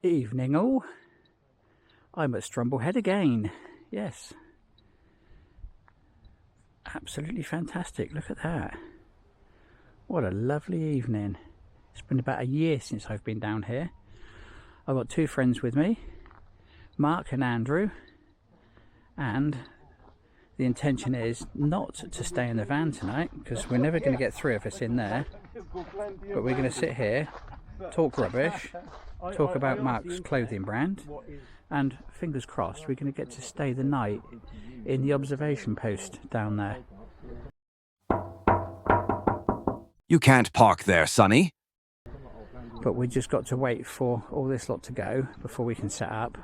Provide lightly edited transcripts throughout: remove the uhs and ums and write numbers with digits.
Evening all. I'm at Strumble Head again. Yes. Absolutely fantastic. Look at that. What a lovely evening. It's been about a year since I've been down here. I've got two friends with me, Mark and Andrew, and the intention is not to stay in the van tonight because we're never going to get three of us in there, but we're going to sit here, talk rubbish, talk about Mark's clothing brand, and fingers crossed we're going to get to stay the night in the observation post down there. You can't park there, Sonny. But we just got to wait for all this lot to go before we can set up.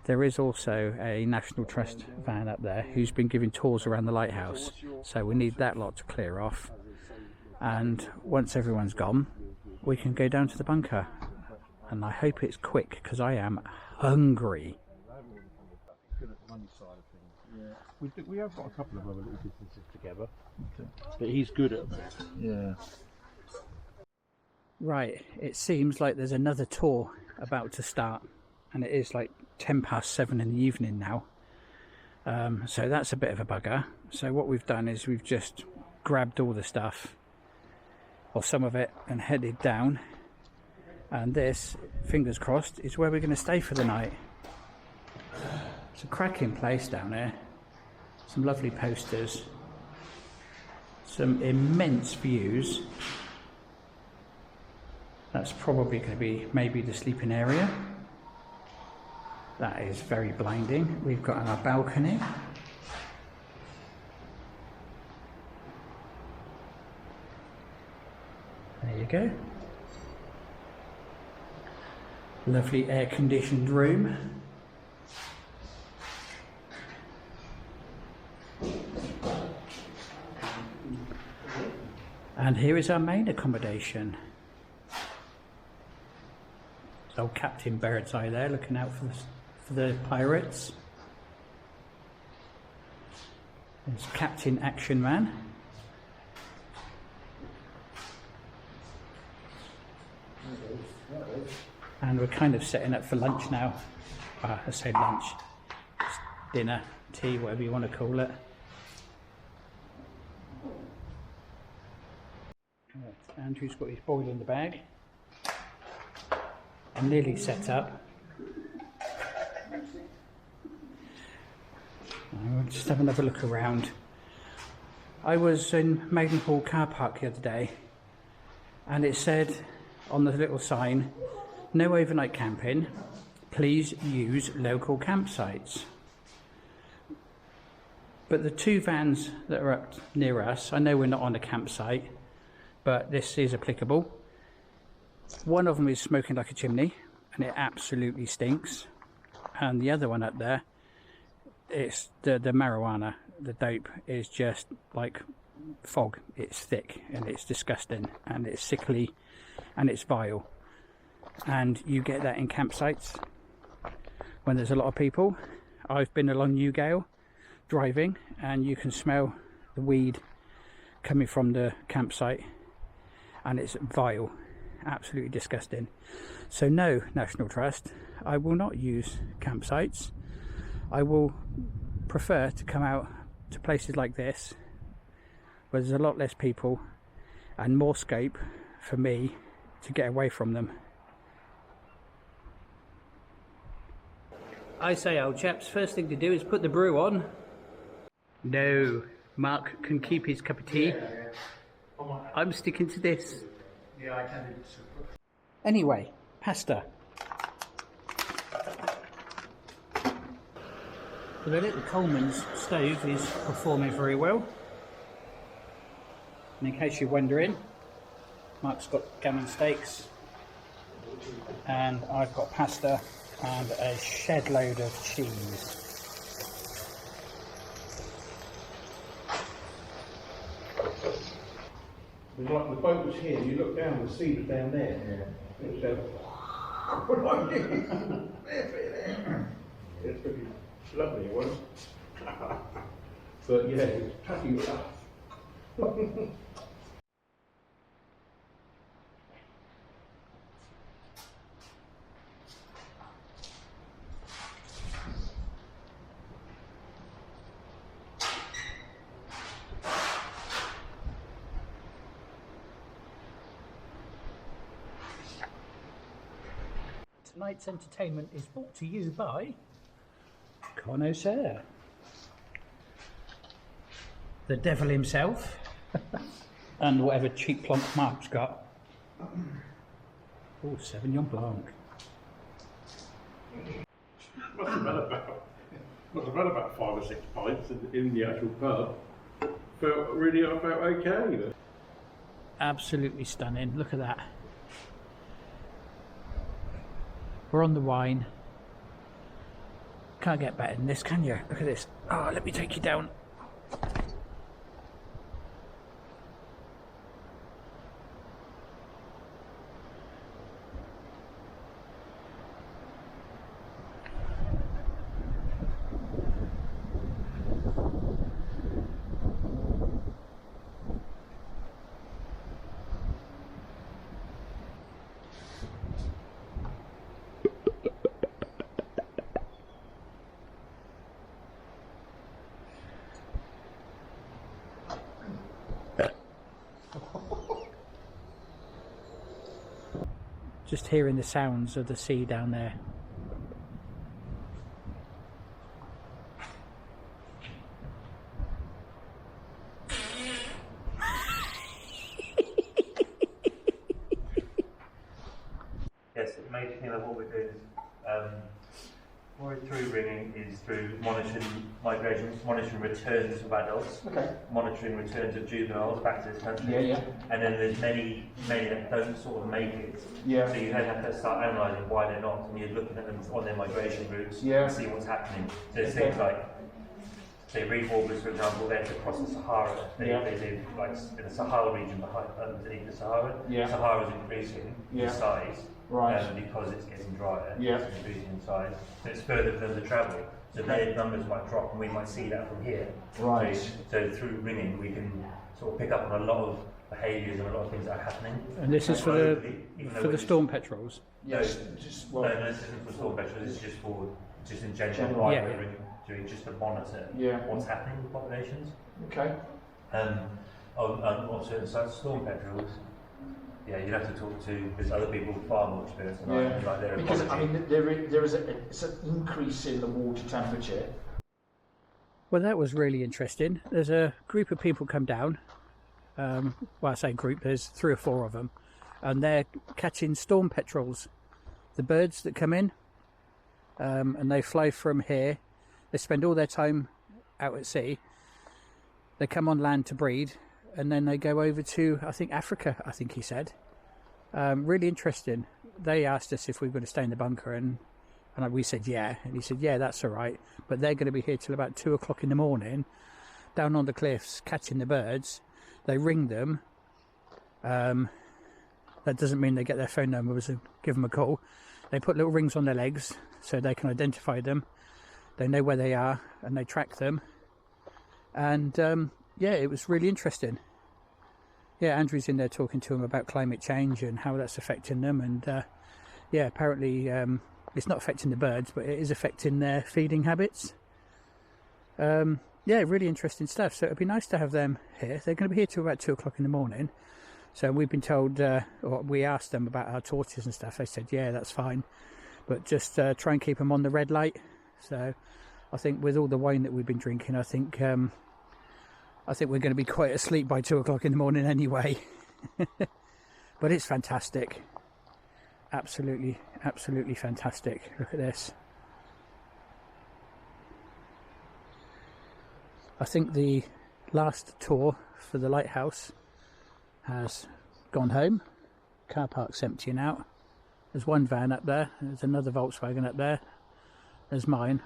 There is also a National Trust van up there who's been giving tours around the lighthouse, so we need that lot to clear off, and once everyone's gone we can go down to the bunker, and I hope it's quick because I am hungry. We have got a couple of other little businesses together, but he's good at that. Yeah. Right, it seems like there's another tour about to start, and it is like 7:10 in the evening now, so that's a bit of a bugger. So what we've done is we've just grabbed all the stuff, or some of it, and headed down, and this, fingers crossed, is where we're going to stay for the night. It's a cracking place down here, some lovely posters, some immense views. That's probably going to be maybe the sleeping area. That is very blinding. We've got our balcony. There you go. Lovely air-conditioned room. And here is our main accommodation. Old Captain Birdseye there, looking out for the pirates. There's Captain Action Man. And we're kind of setting up for lunch now. I say lunch, it's dinner, tea, whatever you want to call it. Andrew's got his boil in the bag. I'm nearly set up. I'll just have another look around. I was in Maidenhall car park the other day, and it said on the little sign, no overnight camping, please use local campsites. But the two vans that are up near us, I know we're not on a campsite, but this is applicable. One of them is smoking like a chimney and it absolutely stinks, and the other one up there, it's the marijuana, the dope is just like fog. It's thick and it's disgusting and it's sickly and it's vile, and you get that in campsites when there's a lot of people. I've been along Newgale driving and you can smell the weed coming from the campsite and it's vile, absolutely disgusting. So no, National Trust, I will not use campsites. I will prefer to come out to places like this where there's a lot less people and more scope for me to get away from them. I say, old chaps, first thing to do is put the brew on. No, Mark can keep his cup of tea. I'm sticking to this. Yeah, I can do this. Anyway, pasta. The little Coleman's stove is performing very well. And in case you're wondering, Mark's got gammon steaks and I've got pasta and a shed load of cheese. It's like the boat was here, you look down, the sea was down there. Yeah. It was it's pretty lovely, it was. But yeah, it's pretty rough. Tonight's entertainment is brought to you by Connoisseur, the devil himself, and whatever cheap plonk Mark's got. Oh, Sauvignon Blanc. Must have had about 5 or 6 pints in the actual pub. I felt okay. Absolutely stunning. Look at that. We're on the wine. Can't get better than this, can you? Look at this. Oh, let me take you down. Just hearing the sounds of the sea down there. Yes, it made me think that what we're doing is through ringing is through monitoring migrations, monitoring returns of adults, monitoring returns of juveniles back to this country. And then there's many that don't sort of make it. So you then have to start analysing why they're not, and you're looking at them on their migration routes and see what's happening. So there's things like, say, reef warblers, for example, they have to cross the Sahara. They live like in the Sahara region underneath the Sahara. Sahara is increasing in size. Because it's getting drier, it's increasing in size. So it's further for them to travel. So their numbers might drop, and we might see that from here. So through ringing, we can sort of pick up on a lot of behaviours and a lot of things that are happening. And this is for the storm petrels. No, this isn't for storm petrels. This is just in general. Doing just to monitor what's happening with populations. On certain sites, storm petrels. Yeah, you'd have to talk to, because other people with far more experience than I do, like their because ecology. I mean, there is it's an increase in the water temperature. Well, that was really interesting. There's a group of people come down. Well, I say group, there's 3 or 4 of them. And they're catching storm petrels. The birds that come in. And they fly from here. They spend all their time out at sea. They come on land to breed. And then they go over to, I think, Africa, I think he said. Really interesting. They asked us if we were going to stay in the bunker, and we said yeah. And he said, yeah, that's all right. But they're going to be here till about 2 o'clock in the morning, down on the cliffs, catching the birds. They ring them. That doesn't mean they get their phone numbers and give them a call. They put little rings on their legs so they can identify them. They know where they are, and they track them. And yeah, it was really interesting. Yeah, Andrew's in there talking to them about climate change and how that's affecting them. And yeah, apparently it's not affecting the birds, but it is affecting their feeding habits. Yeah, really interesting stuff. So it'd be nice to have them here. They're going to be here till about 2 o'clock in the morning. So we've been told, or we asked them about our torches and stuff. They said, yeah, that's fine. But just try and keep them on the red light. So I think with all the wine that we've been drinking, I think we're going to be quite asleep by 2 o'clock in the morning anyway. But it's fantastic. Absolutely, absolutely fantastic. Look at this. I think the last tour for the lighthouse has gone home. Car park's emptying out. There's one van up there. There's another Volkswagen up there. There's mine.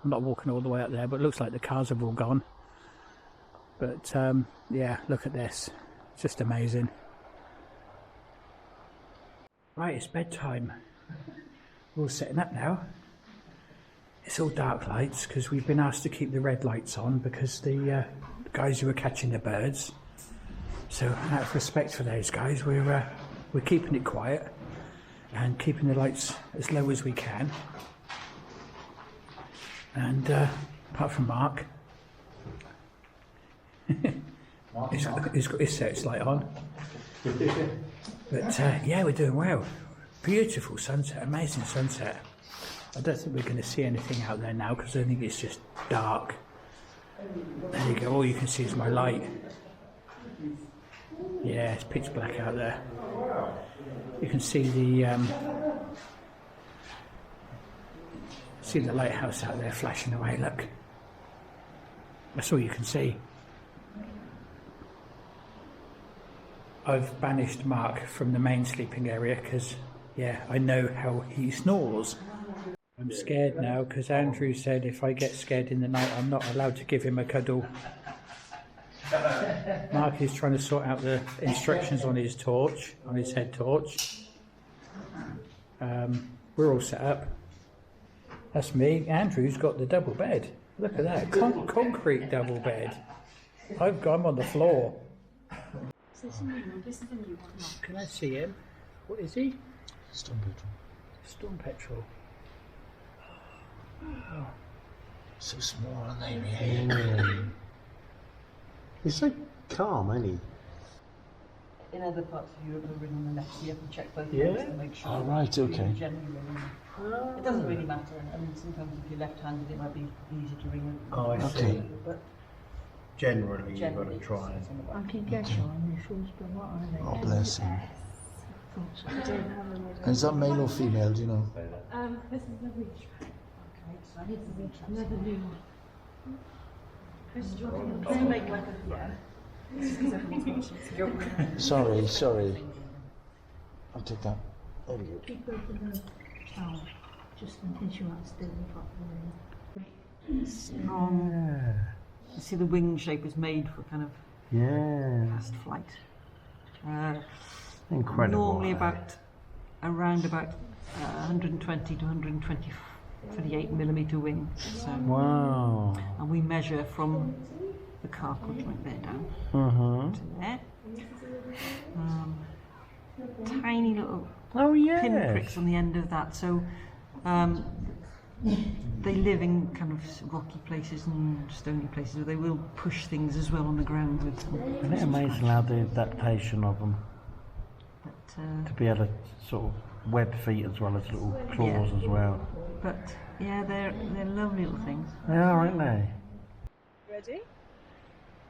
I'm not walking all the way up there, but it looks like the cars have all gone. But yeah, look at this. It's just amazing. Right, it's bedtime. We're all setting up now. It's all dark lights because we've been asked to keep the red lights on because the guys who are catching the birds. So out of respect for those guys, we're keeping it quiet and keeping the lights as low as we can. And apart from Mark, he's got his searchlight on. But yeah, we're doing well. Beautiful sunset, amazing sunset. I don't think we're going to see anything out there now because I think it's just dark. There you go, all you can see is my light. Yeah, it's pitch black out there. You can see the lighthouse out there flashing away, look. That's all you can see. I've banished Mark from the main sleeping area because, yeah, I know how he snores. I'm scared now because Andrew said if I get scared in the night, I'm not allowed to give him a cuddle. Mark is trying to sort out the instructions on his torch, on his head torch. We're all set up. That's me. Andrew's got the double bed. Look at that, concrete double bed. I'm on the floor. Can I see him? What is he? Storm Petrel. Storm Petrel. Oh. So small, aren't they? Really? He's so calm, isn't he? In other parts of Europe, they're written on the left, so you have to check both legs to make sure. Oh, right, okay. It doesn't really matter. I mean, sometimes if you're left-handed, it might be easier to ring. Oh, I Okay. see. But Generally, you've got generally, to try. it's on the back. I can guess your initials, but what are they? Oh, bless him. I don't have them. And is that male or female, do you know? This is the reach. Okay, so I need to reach another new one. Chris, do you want to make like a... Yeah. Sorry. I'll take that. There we go. Keep open the towel, just in case you aren't still properly. Strong. You see the wing shape is made for kind of Yeah. fast flight. Incredible. Normally around 120 to 128 millimeter wing. So, Wow. and we measure from the carpet right there down to there. Tiny little pinpricks on the end of that. So they live in kind of rocky places and stony places where they will push things as well on the ground with them. Isn't it amazing how the adaptation of them But, to be able to sort of web feet as well as little claws as well. but yeah, they're lovely little things. They are, aren't they? Ready?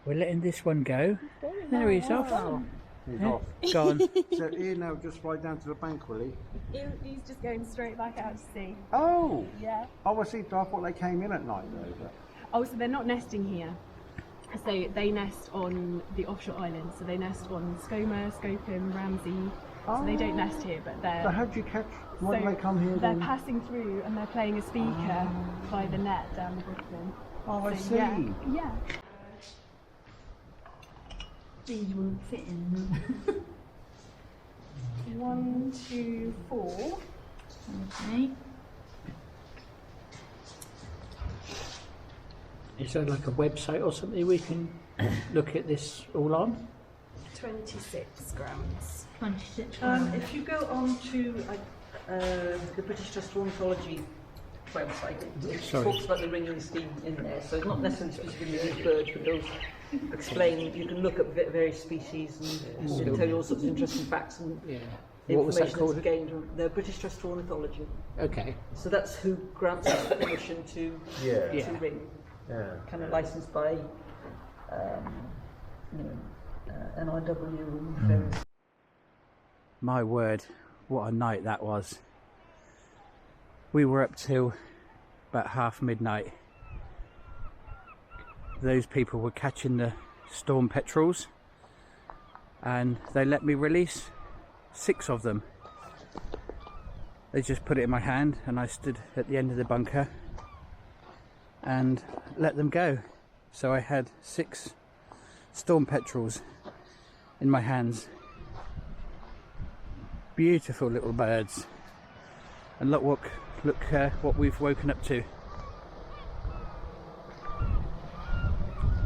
We're letting this one go. There he's off. He's off. Gone. So Ian now just fly down to the bank, will he? He's just going straight back out to sea. Oh! Yeah. Oh, I see. I thought they came in at night though. But... Oh, so they're not nesting here. So they nest on the offshore islands. So they nest on Skomer, Skopum, Ramsey. So they don't nest here, but they're... So how do you catch? Why do they come here They're then? passing through and they're playing a speaker by the net down the bottom. Oh, I So, see. Yeah. These won't fit in. 1, 2, 4. Okay. Is there like a website or something we can look at this all on? 26 grams. 26 If you go on to the British Trust Ornithology website, it talks about the ringing scheme in there. So it's not necessarily specifically these birds, but those explain. You can look at various species and it'll tell you all sorts of interesting facts and What was that information called? that's gained from the British Trust for Ornithology. Okay. So that's who grants us permission to Yeah. ring. Yeah. Kind of licensed by NIW and various. My word, what a night that was. We were up till about half midnight. Those people were catching the storm petrels and they let me release 6 of them. They just put it in my hand and I stood at the end of the bunker and let them go. So I had 6 storm petrels in my hands. Beautiful little birds. And look what we've woken up to.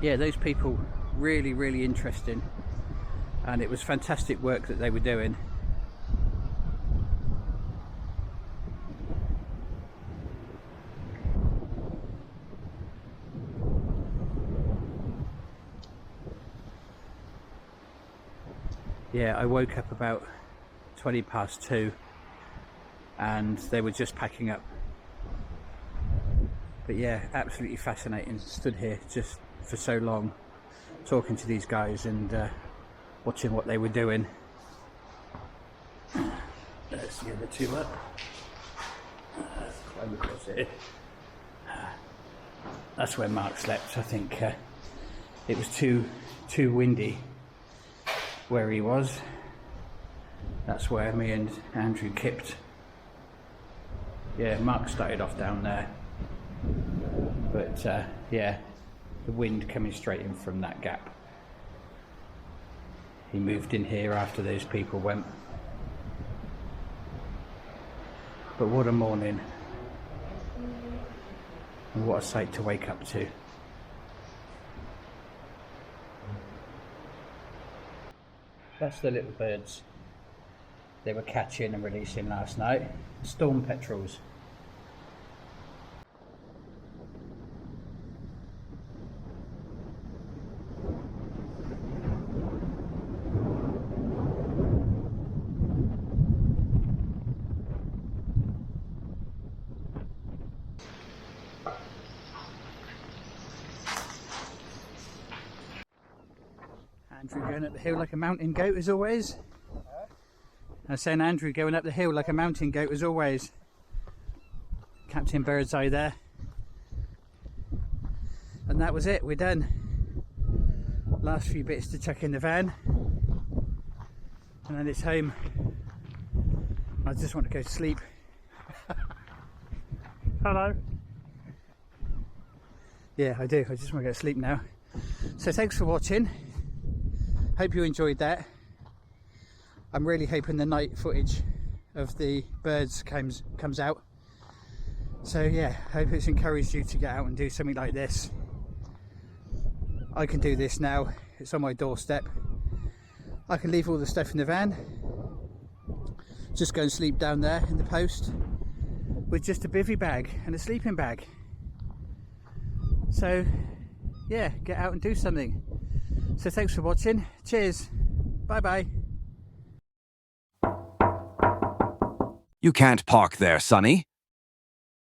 Yeah, those people really interesting, and it was fantastic work that they were doing. Yeah, I woke up about 20 past 2 and they were just packing up. But yeah, absolutely fascinating. Stood here just for so long talking to these guys and watching what they were doing. There's the other two up. Climb across here. That's where Mark slept. I think it was too windy where he was. That's where me and Andrew kipped. Yeah, Mark started off down there, but yeah, the wind coming straight in from that gap. He moved in here after those people went. But what a morning, and what a sight to wake up to. That's the little birds they were catching and releasing last night. Storm petrels. Andrew going up the hill like a mountain goat as always. I was saying Andrew going up the hill like a mountain goat as always. Captain Birdseye there. And that was it, we're done. Last few bits to chuck in the van. And then it's home. I just want to go to sleep. Hello. Yeah, I do. I just want to go to sleep now. So thanks for watching. Hope you enjoyed that. I'm really hoping the night footage of the birds comes out. So yeah, hope it's encouraged you to get out and do something like this. I can do this now. It's on my doorstep. I can leave all the stuff in the van. Just go and sleep down there in the post with just a bivvy bag and a sleeping bag. So yeah, get out and do something. So thanks for watching. Cheers. Bye bye. You can't park there, Sonny.